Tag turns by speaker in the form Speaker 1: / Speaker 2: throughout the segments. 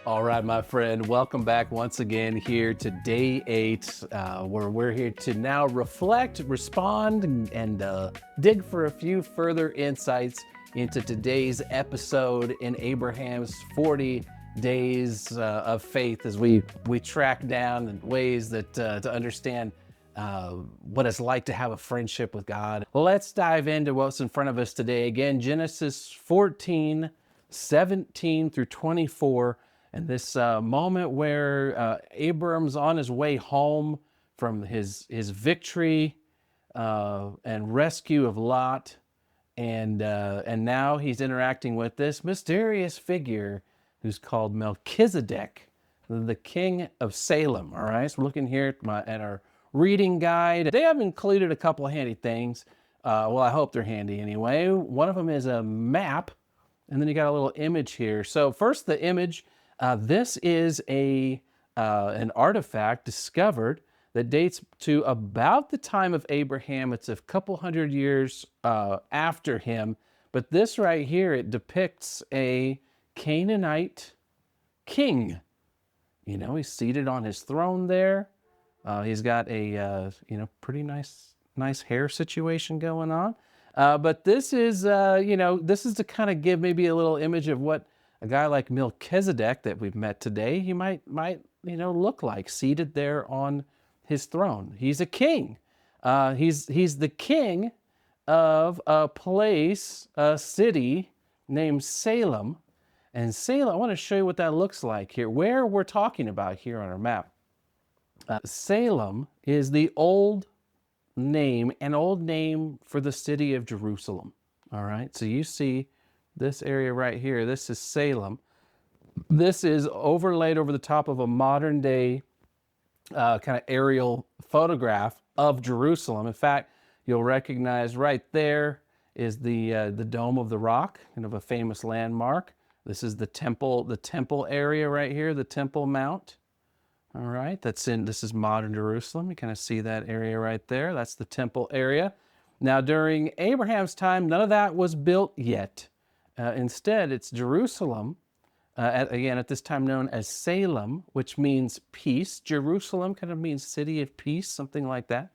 Speaker 1: All right, my friend, welcome back once again here to day 8, where we're here to now reflect, respond, and dig for a few further insights into today's episode in Abraham's 40 days of faith as we track down ways that to understand what it's like to have a friendship with God. Let's dive into what's in front of us today. Again, Genesis 14:17 through 24. And this moment where Abram's on his way home from his victory and rescue of Lot, and now he's interacting with this mysterious figure who's called Melchizedek, the king of Salem. All right, so we're looking here at our reading guide. They have included a couple of handy things. Well, I hope they're handy anyway. One of them is a map, and then you got a little image here. So first, the image. This is an artifact discovered that dates to about the time of Abraham. It's a couple hundred years after him. But this right here, it depicts a Canaanite king. You know, he's seated on his throne there. He's got a pretty nice hair situation going on. But this is this is to kind of give maybe a little image of what a guy like Melchizedek that we've met today, he might look like, seated there on his throne. He's a king. He's the king of a place, a city named Salem. And Salem, I want to show you what that looks like here, where we're talking about here on our map. Salem is the old name for the city of Jerusalem. All right, so you see this area right here, this is Salem. This is overlaid over the top of a modern day kind of aerial photograph of Jerusalem. In fact, you'll recognize right there is the Dome of the Rock, kind of a famous landmark. This is the temple area right here, the Temple Mount. All right, this is modern Jerusalem. You kind of see that area right there. That's the temple area. Now, during Abraham's time, none of that was built yet. Instead, it's Jerusalem, again, at this time known as Salem, which means peace. Jerusalem kind of means city of peace, something like that.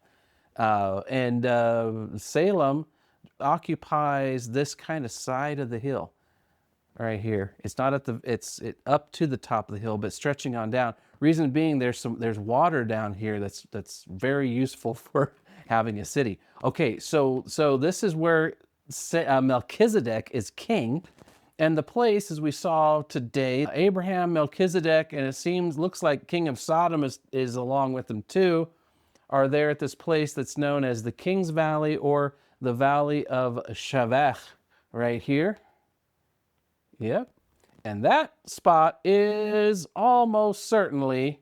Speaker 1: Salem occupies this kind of side of the hill right here. It's not it's up to the top of the hill, but stretching on down. Reason being, there's water down here that's very useful for having a city. Okay, so this is where Melchizedek is king, and the place, as we saw today, Abraham, Melchizedek, and looks like King of Sodom is along with them too, are there at this place that's known as the King's Valley, or the Valley of Shavech, right here. Yep, and that spot is almost certainly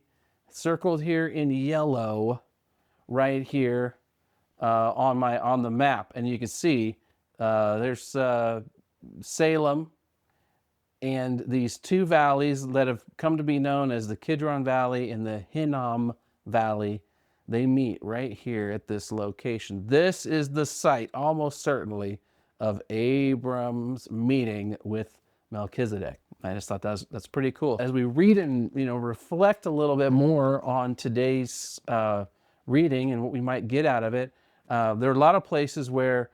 Speaker 1: circled here in yellow, right here on the map, and you can see. There's Salem and these two valleys that have come to be known as the Kidron Valley and the Hinnom Valley. They meet right here at this location. This is the site, almost certainly, of Abram's meeting with Melchizedek. I just thought that's pretty cool. As we read and reflect a little bit more on today's reading and what we might get out of it, there are a lot of places where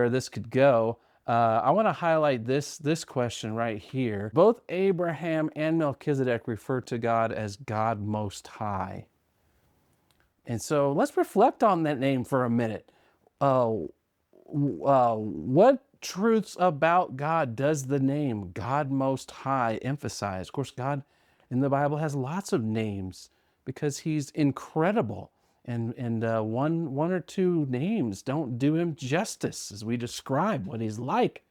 Speaker 1: this could go. I want to highlight this question right here. Both Abraham and Melchizedek refer to God as God Most High. And so let's reflect on that name for a minute. What truths about God does the name God Most High emphasize? Of course, God in the Bible has lots of names because he's incredible. And one or two names don't do him justice as we describe what he's like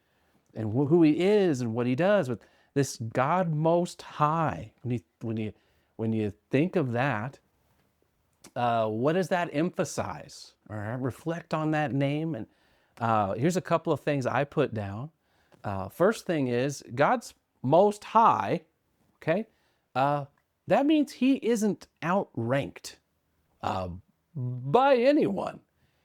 Speaker 1: and who he is and what he does. With this God Most High, when you think of that, what does that emphasize? All right, reflect on that name. And here's a couple of things I put down. First thing is God's Most High. Okay, that means he isn't outranked by anyone.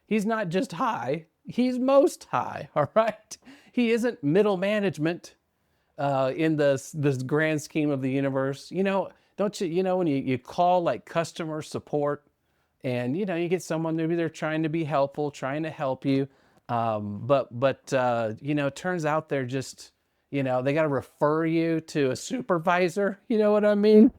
Speaker 1: He's not just high, he's most high, all right? He isn't middle management. in this grand scheme of the universe. Don't you, when you call like customer support and, you get someone, maybe they're trying to be helpful, trying to help you. But it turns out they're just, they got to refer you to a supervisor. You know what I mean?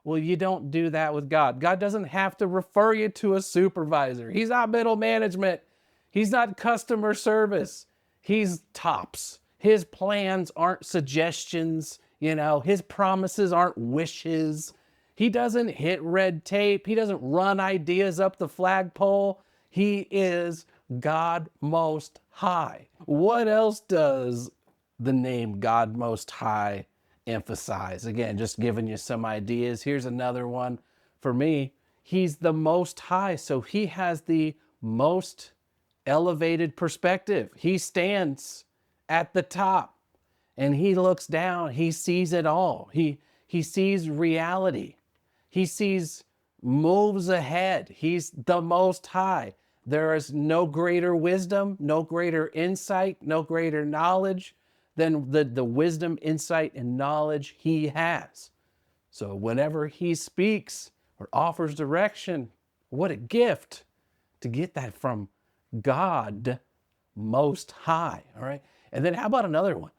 Speaker 1: Well, you don't do that with God. God doesn't have to refer you to a supervisor. He's not middle management. He's not customer service. He's tops. His plans aren't suggestions. His promises aren't wishes. He doesn't hit red tape. He doesn't run ideas up the flagpole. He is God Most High. What else does the name God Most High emphasize? Again, just giving you some ideas. Here's another one for me. He's the Most High, so he has the most elevated perspective. He stands at the top and he looks down. He sees it all. He sees reality. He sees moves ahead. He's the Most High. There is no greater wisdom, no greater insight, no greater knowledge than the wisdom, insight, and knowledge he has. So whenever he speaks or offers direction, what a gift to get that from God Most High. All right. And then how about another one?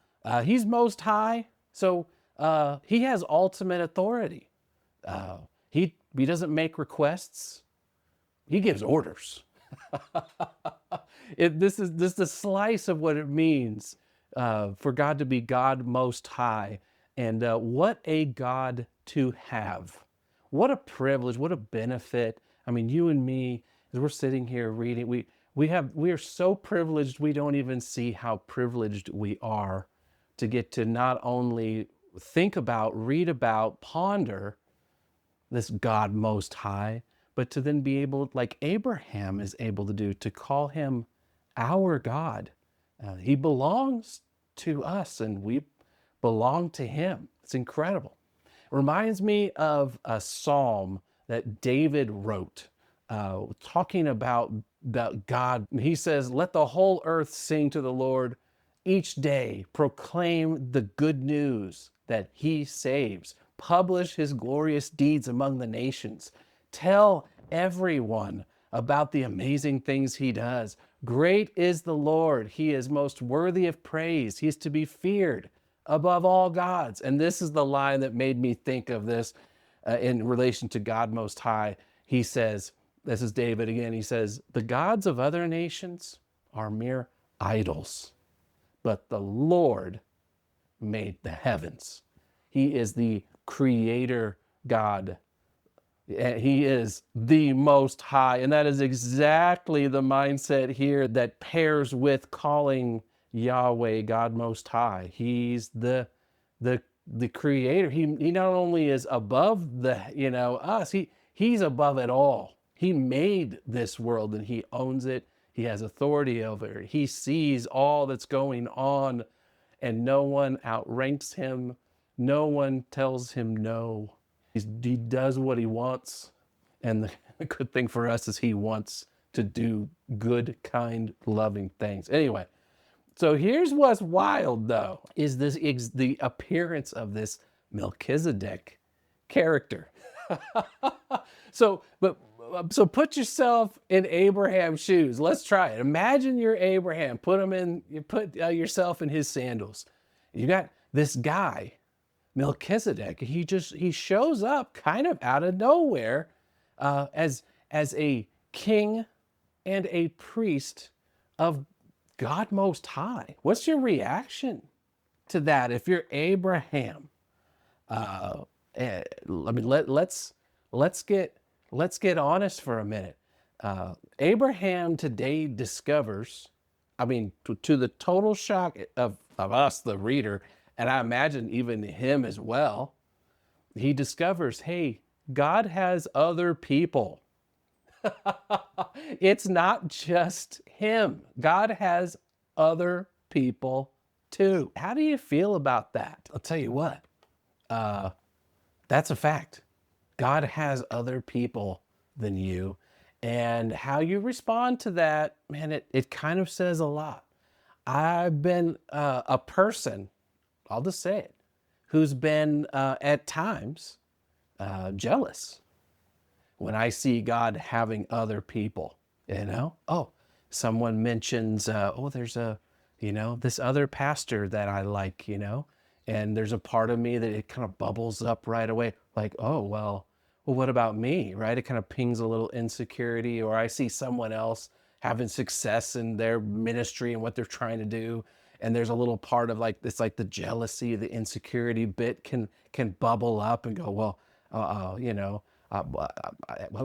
Speaker 1: He's Most High, so he has ultimate authority. He doesn't make requests. He gives orders. This is the slice of what it means for God to be God Most High. And what a God to have. What a privilege, what a benefit. I mean, you and me, as we're sitting here reading, we are so privileged, we don't even see how privileged we are to get to not only think about, read about, ponder this God Most High, but to then be able, like Abraham is able to do, to call him our God. He belongs to us and we belong to him. It's incredible. It reminds me of a psalm that David wrote, talking about God. He says, "Let the whole earth sing to the Lord. Each day proclaim the good news that he saves. Publish his glorious deeds among the nations. Tell everyone about the amazing things he does. Great is the Lord. He is most worthy of praise. He is to be feared above all gods." And this is the line that made me think of this in relation to God Most High. He says, this is David again, he says, "The gods of other nations are mere idols, but the Lord made the heavens." He is the creator God. He is the Most High. And that is exactly the mindset here that pairs with calling Yahweh God Most High. He's the creator. He not only is above the, us, he's above it all. He made this world and he owns it. He has authority over it. He sees all that's going on and no one outranks him. No one tells him no. He does what he wants. And the good thing for us is he wants to do good, kind, loving things. Anyway, so here's what's wild though, is the appearance of this Melchizedek character. So put yourself in Abraham's shoes. Let's try it. Imagine you're Abraham. You put yourself in his sandals. You got this guy, Melchizedek. He shows up kind of out of nowhere as a king and a priest of God Most High. What's your reaction to that if you're Abraham? Let's get honest for a minute. Abraham today discovers, to the total shock of us, the reader, and I imagine even him as well, he discovers, hey, God has other people. It's not just him. God has other people too. How do you feel about that? I'll tell you what, that's a fact. God has other people than you. And how you respond to that, man, it kind of says a lot. I've been a person, I'll just say it, who's been at times jealous when I see God having other people, you know? Oh, someone mentions, oh, there's this other pastor that I like, and there's a part of me that it kind of bubbles up right away. Like, oh, well, what about me, right? It kind of pings a little insecurity, or I see someone else having success in their ministry and what they're trying to do. And there's a little part of like, it's like the jealousy, the insecurity bit can bubble up and go, well,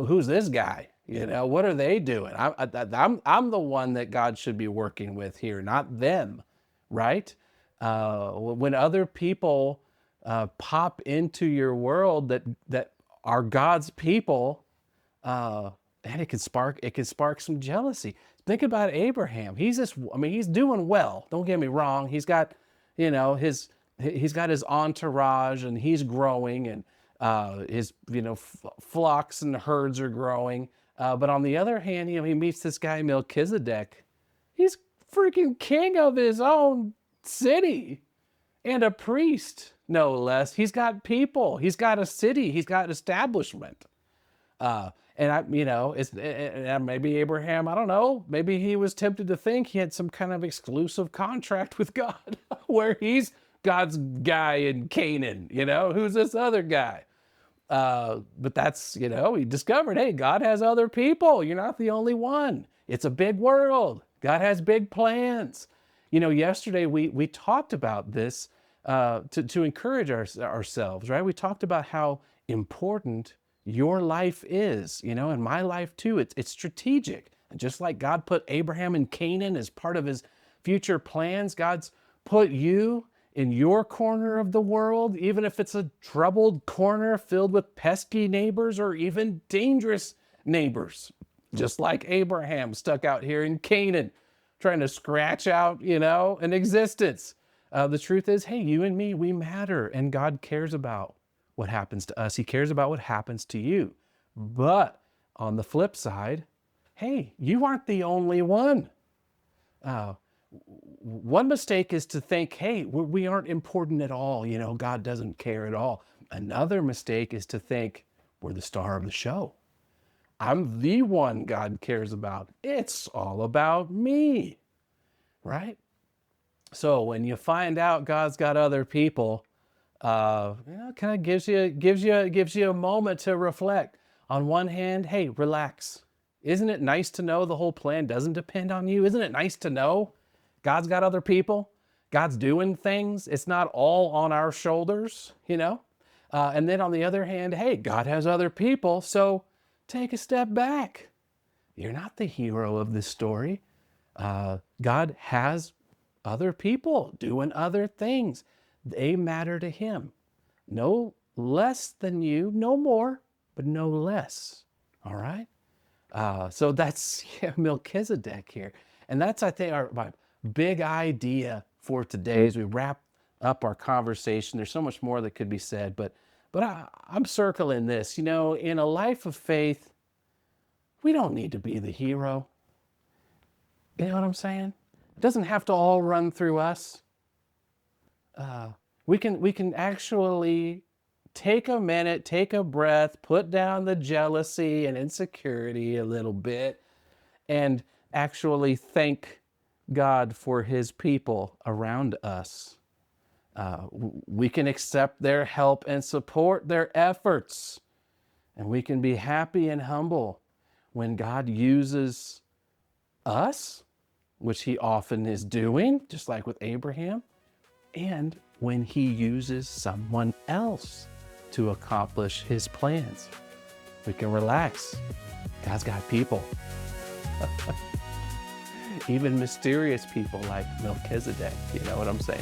Speaker 1: who's this guy? What are they doing? I'm the one that God should be working with here, not them, right? When other people pop into your world that are God's people, and it can spark some jealousy. Think about Abraham. He's doing well. Don't get me wrong. He's got, he's got his entourage, and he's growing, and his, flocks and herds are growing. But on the other hand, he meets this guy Melchizedek. He's freaking king of his own city and a priest, no less. He's got people. He's got a city. He's got establishment. And maybe Abraham, I don't know, maybe he was tempted to think he had some kind of exclusive contract with God where he's God's guy in Canaan, who's this other guy? But that's, he discovered, hey, God has other people. You're not the only one. It's a big world. God has big plans. Yesterday we talked about this to encourage ourselves, right? We talked about how important your life is, and my life too. It's strategic. And just like God put Abraham in Canaan as part of his future plans, God's put you in your corner of the world, even if it's a troubled corner filled with pesky neighbors or even dangerous neighbors. Just like Abraham stuck out here in Canaan, trying to scratch out, an existence. The truth is, hey, you and me, we matter, and God cares about what happens to us. He cares about what happens to you. But on the flip side, hey, you aren't the only one. One mistake is to think, hey, we aren't important at all. God doesn't care at all. Another mistake is to think we're the star of the show. I'm the one God cares about. It's all about me, right? So when you find out God's got other people, kind of gives you a moment to reflect. On one hand, hey, relax. Isn't it nice to know the whole plan doesn't depend on you? Isn't it nice to know God's got other people? God's doing things. It's not all on our shoulders, And then on the other hand, hey, God has other people, so take a step back. You're not the hero of this story. God has other people doing other things. They matter to him. No less than you, no more, but no less. All right? So that's Melchizedek here. And that's, I think, my big idea for today as we wrap up our conversation. There's so much more that could be said, but I'm circling this. In a life of faith, we don't need to be the hero. You know what I'm saying? It doesn't have to all run through us. We can actually take a minute, take a breath, put down the jealousy and insecurity a little bit, and actually thank God for his people around us. We can accept their help and support their efforts, and we can be happy and humble when God uses us, which he often is doing, just like with Abraham, and when he uses someone else to accomplish his plans. We can relax. God's got people. Even mysterious people like Melchizedek, you know what I'm saying?